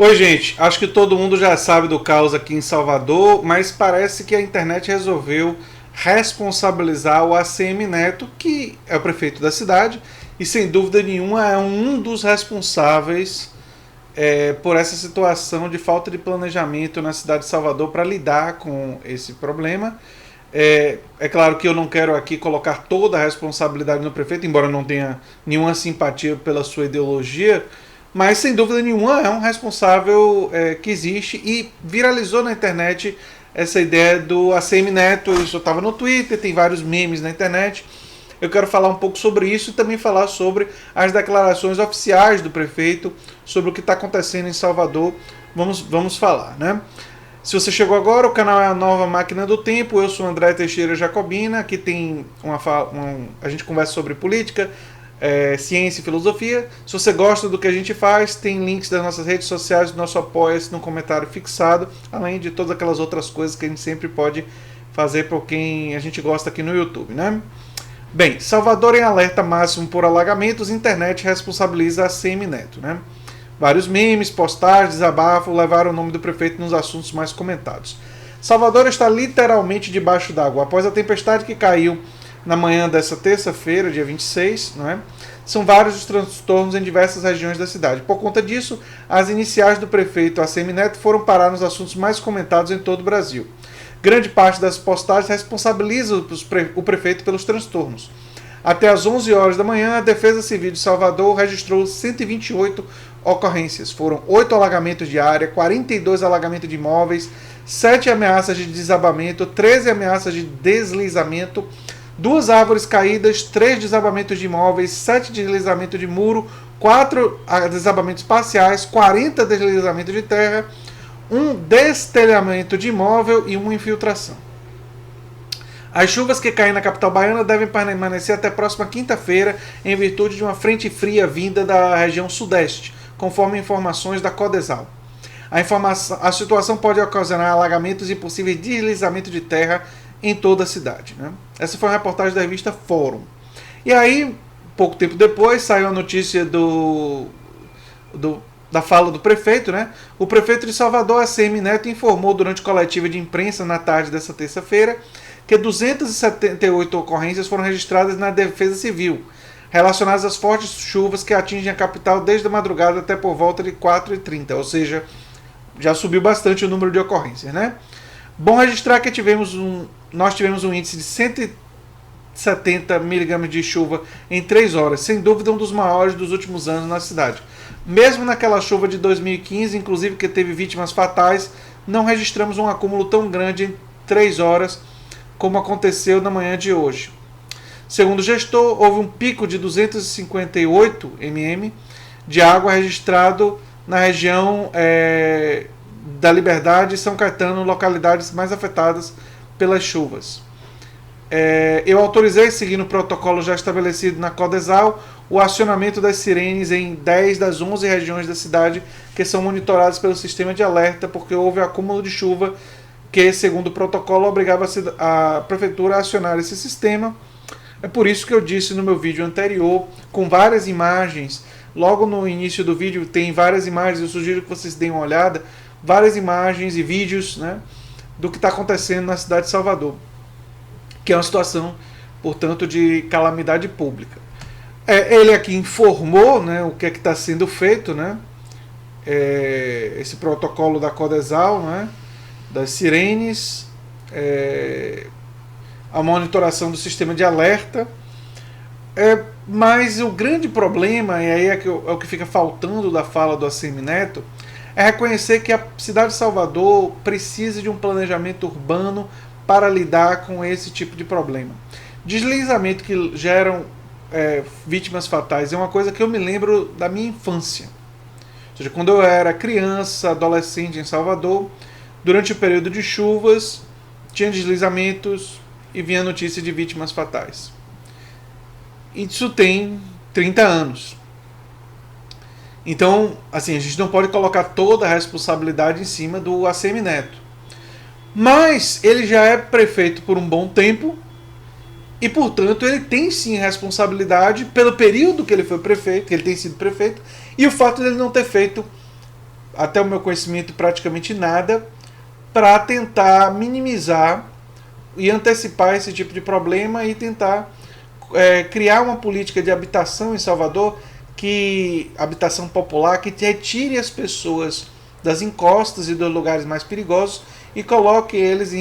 Oi, gente. Acho que todo mundo já sabe do caos aqui em Salvador, mas parece que a internet resolveu responsabilizar o ACM Neto, que é o prefeito da cidade, e sem dúvida nenhuma é um dos responsáveis por essa situação de falta de planejamento na cidade de Salvador para lidar com esse problema. É claro que eu não quero aqui colocar toda a responsabilidade no prefeito, embora eu não tenha nenhuma simpatia pela sua ideologia, mas sem dúvida nenhuma é um responsável que existe e viralizou na internet essa ideia do ACM Neto. Isso estava no Twitter, tem vários memes na internet. Eu quero falar um pouco sobre isso e também falar sobre as declarações oficiais do prefeito sobre o que está acontecendo em Salvador. Vamos falar, né? Se você chegou agora, o canal é a Nova Máquina do Tempo. Eu sou André Teixeira Jacobina. Aqui tem a gente conversa sobre política, ciência e filosofia. Se você gosta do que a gente faz, tem links das nossas redes sociais, do nosso apoia-se no comentário fixado, além de todas aquelas outras coisas que a gente sempre pode fazer por quem a gente gosta aqui no YouTube, né? Bem, Salvador em alerta máximo por alagamentos, internet responsabiliza a ACM Neto, né? Vários memes, postagens, desabafo levaram o nome do prefeito nos assuntos mais comentados. Salvador está literalmente debaixo d'água após a tempestade que caiu na manhã dessa terça-feira, dia 26, né? São vários os transtornos em diversas regiões da cidade. Por conta disso, as iniciais do prefeito ACM Neto foram parar nos assuntos mais comentados em todo o Brasil. Grande parte das postagens responsabiliza o prefeito pelos transtornos. Até às 11 horas da manhã, a Defesa Civil de Salvador registrou 128 ocorrências. Foram 8 alagamentos de área, 42 alagamentos de imóveis, 7 ameaças de desabamento, 13 ameaças de deslizamento, 2 árvores caídas, 3 desabamentos de imóveis, 7 deslizamentos de muro, 4 desabamentos parciais, 40 deslizamentos de terra, 1 destelhamento de imóvel e 1 infiltração. As chuvas que caem na capital baiana devem permanecer até a próxima quinta-feira, em virtude de uma frente fria vinda da região sudeste, conforme informações da Codesal. A situação pode ocasionar alagamentos e possíveis deslizamentos de terra em toda a cidade, né? Essa foi uma reportagem da revista Fórum. E aí, pouco tempo depois, saiu a notícia da fala do prefeito, né? O prefeito de Salvador, ACM Neto, informou durante coletiva de imprensa na tarde dessa terça-feira que 278 ocorrências foram registradas na Defesa Civil, relacionadas às fortes chuvas que atingem a capital desde a madrugada até por volta de 4h30, ou seja, já subiu bastante o número de ocorrências, né? Bom registrar que nós tivemos um índice de 170 miligramas de chuva em 3 horas, sem dúvida um dos maiores dos últimos anos na cidade. Mesmo naquela chuva de 2015, inclusive que teve vítimas fatais, não registramos um acúmulo tão grande em 3 horas como aconteceu na manhã de hoje. Segundo o gestor, houve um pico de 258 mm de água registrado na região da Liberdade e São Caetano, localidades mais afetadas pelas chuvas. Eu autorizei, seguindo o protocolo já estabelecido na Codesal, o acionamento das sirenes em 10 das 11 regiões da cidade que são monitoradas pelo sistema de alerta, porque houve acúmulo de chuva que, segundo o protocolo, obrigava a prefeitura a acionar esse sistema. É por isso que eu disse no meu vídeo anterior, com várias imagens, logo no início do vídeo tem várias imagens, eu sugiro que vocês deem uma olhada, várias imagens e vídeos, né, do que está acontecendo na cidade de Salvador, que é uma situação, portanto, de calamidade pública. Ele aqui informou, né, o que é que está sendo feito, né, esse protocolo da Codesal, né, das sirenes, a monitoração do sistema de alerta, mas o grande problema, e aí é o que fica faltando da fala do ACM Neto, é reconhecer que a cidade de Salvador precisa de um planejamento urbano para lidar com esse tipo de problema. Deslizamento que geram vítimas fatais é uma coisa que eu me lembro da minha infância. Ou seja, quando eu era criança, adolescente em Salvador, durante o período de chuvas, tinha deslizamentos e vinha notícia de vítimas fatais. Isso tem 30 anos. Então, assim, a gente não pode colocar toda a responsabilidade em cima do ACM Neto. Mas ele já é prefeito por um bom tempo e, portanto, ele tem sim responsabilidade pelo período que ele foi prefeito, que ele tem sido prefeito, e o fato de ele não ter feito até o meu conhecimento, praticamente nada para tentar minimizar e antecipar esse tipo de problema e tentar criar uma política de habitação em Salvador, habitação popular, que retire as pessoas das encostas e dos lugares mais perigosos e coloque eles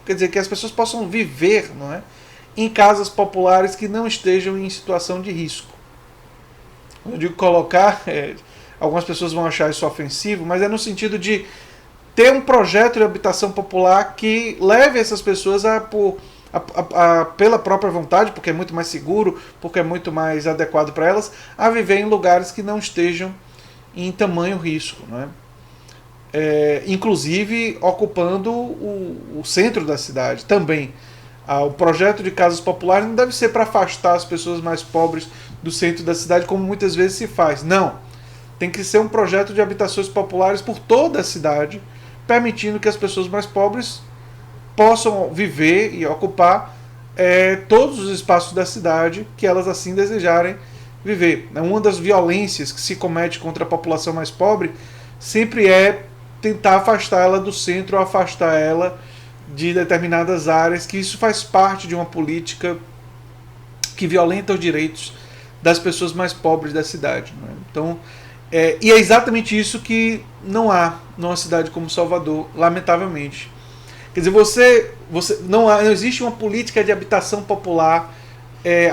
quer dizer, que as pessoas possam viver, não é, em casas populares que não estejam em situação de risco. Quando eu digo colocar, algumas pessoas vão achar isso ofensivo, mas é no sentido de ter um projeto de habitação popular que leve essas pessoas pela própria vontade, porque é muito mais seguro, porque é muito mais adequado para elas, a viver em lugares que não estejam em tamanho risco, não é? Inclusive ocupando o centro da cidade também. O projeto de casas populares não deve ser para afastar as pessoas mais pobres do centro da cidade, como muitas vezes se faz. Não. Tem que ser um projeto de habitações populares por toda a cidade, permitindo que as pessoas mais pobres possam viver e ocupar todos os espaços da cidade que elas assim desejarem viver. Uma das violências que se comete contra a população mais pobre sempre é tentar afastar ela do centro, ou afastar ela de determinadas áreas, que isso faz parte de uma política que violenta os direitos das pessoas mais pobres da cidade. Não é? Então, e é exatamente isso que não há numa cidade como Salvador, lamentavelmente. Quer dizer, não existe uma política de habitação popular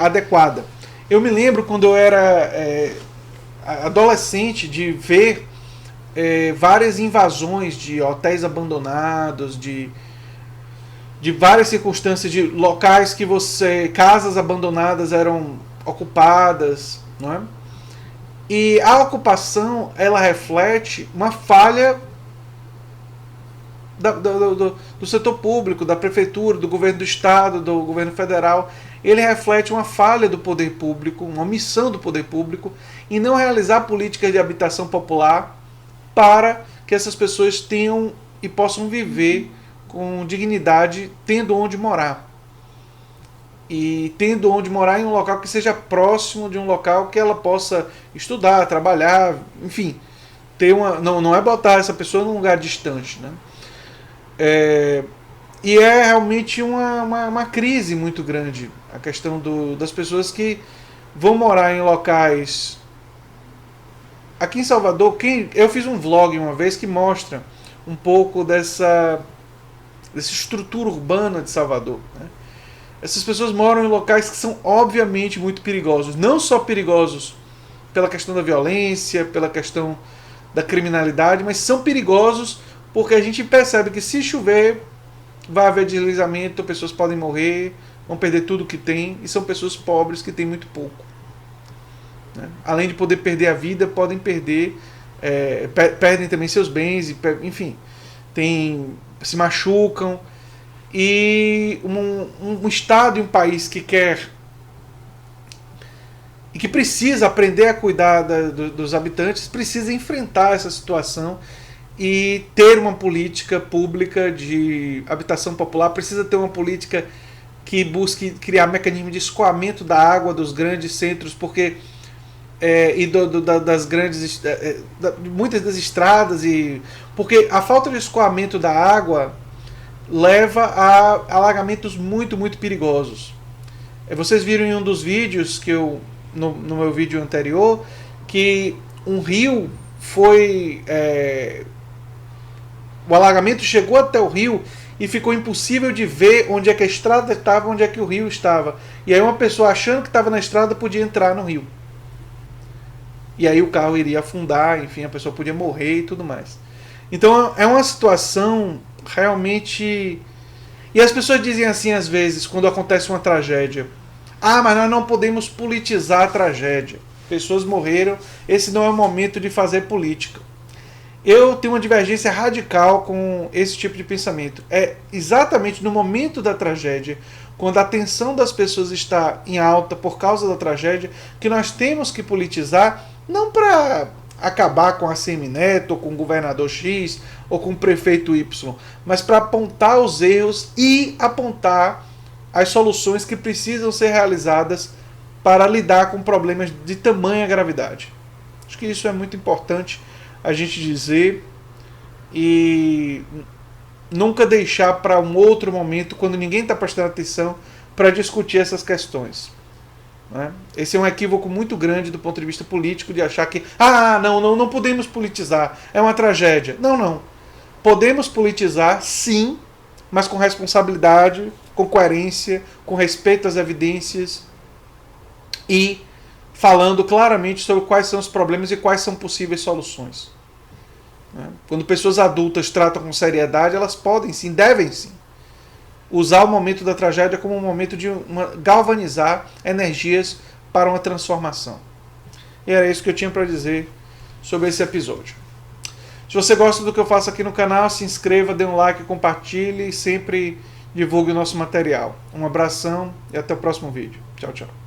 adequada. Eu me lembro quando eu era adolescente de ver várias invasões de hotéis abandonados, de várias circunstâncias, de locais que casas abandonadas eram ocupadas, não é? E a ocupação, ela reflete uma falha do setor público, da prefeitura, do governo do estado, do governo federal. Ele reflete uma falha do poder público, uma omissão do poder público em não realizar políticas de habitação popular para que essas pessoas tenham e possam viver com dignidade, tendo onde morar. E tendo onde morar em um local que seja próximo de um local que ela possa estudar, trabalhar, enfim. Não é botar essa pessoa num lugar distante. Né? E é realmente uma crise muito grande a questão das pessoas que vão morar em locais. Aqui em Salvador, eu fiz um vlog uma vez que mostra um pouco dessa estrutura urbana de Salvador. Né? Essas pessoas moram em locais que são obviamente muito perigosos. Não só perigosos pela questão da violência, pela questão da criminalidade, mas são perigosos porque a gente percebe que se chover vai haver deslizamento, pessoas podem morrer, vão perder tudo que tem, e são pessoas pobres que têm muito pouco. Né? Além de poder perder a vida, podem perdem também seus bens, enfim, se machucam. E um Estado e um país que quer e que precisa aprender a cuidar dos habitantes, precisa enfrentar essa situação e ter uma política pública de habitação popular, precisa ter uma política que busque criar mecanismo de escoamento da água dos grandes centros, porque das grandes muitas das estradas, porque a falta de escoamento da água leva a alagamentos muito, muito perigosos. Vocês viram em um dos vídeos que no meu vídeo anterior, que um rio o alagamento chegou até o rio e ficou impossível de ver onde é que a estrada estava, onde é que o rio estava. E aí uma pessoa achando que estava na estrada podia entrar no rio. E aí o carro iria afundar, enfim, a pessoa podia morrer e tudo mais. Então é uma situação realmente. E as pessoas dizem assim às vezes, quando acontece uma tragédia: mas nós não podemos politizar a tragédia. Pessoas morreram, esse não é o momento de fazer política. Eu tenho uma divergência radical com esse tipo de pensamento. É exatamente no momento da tragédia, quando a tensão das pessoas está em alta por causa da tragédia, que nós temos que politizar, não para acabar com a Semineto, ou com o governador X, ou com o prefeito Y, mas para apontar os erros e apontar as soluções que precisam ser realizadas para lidar com problemas de tamanha gravidade. Acho que isso é muito importante a gente dizer e nunca deixar para um outro momento, quando ninguém está prestando atenção, para discutir essas questões. Né? Esse é um equívoco muito grande do ponto de vista político, de achar que não podemos politizar, é uma tragédia. Não. Podemos politizar, sim, mas com responsabilidade, com coerência, com respeito às evidências e falando claramente sobre quais são os problemas e quais são possíveis soluções. Quando pessoas adultas tratam com seriedade, elas podem sim, devem sim, usar o momento da tragédia como um momento de galvanizar energias para uma transformação. E era isso que eu tinha para dizer sobre esse episódio. Se você gosta do que eu faço aqui no canal, se inscreva, dê um like, compartilhe e sempre divulgue o nosso material. Um abração e até o próximo vídeo. Tchau, tchau.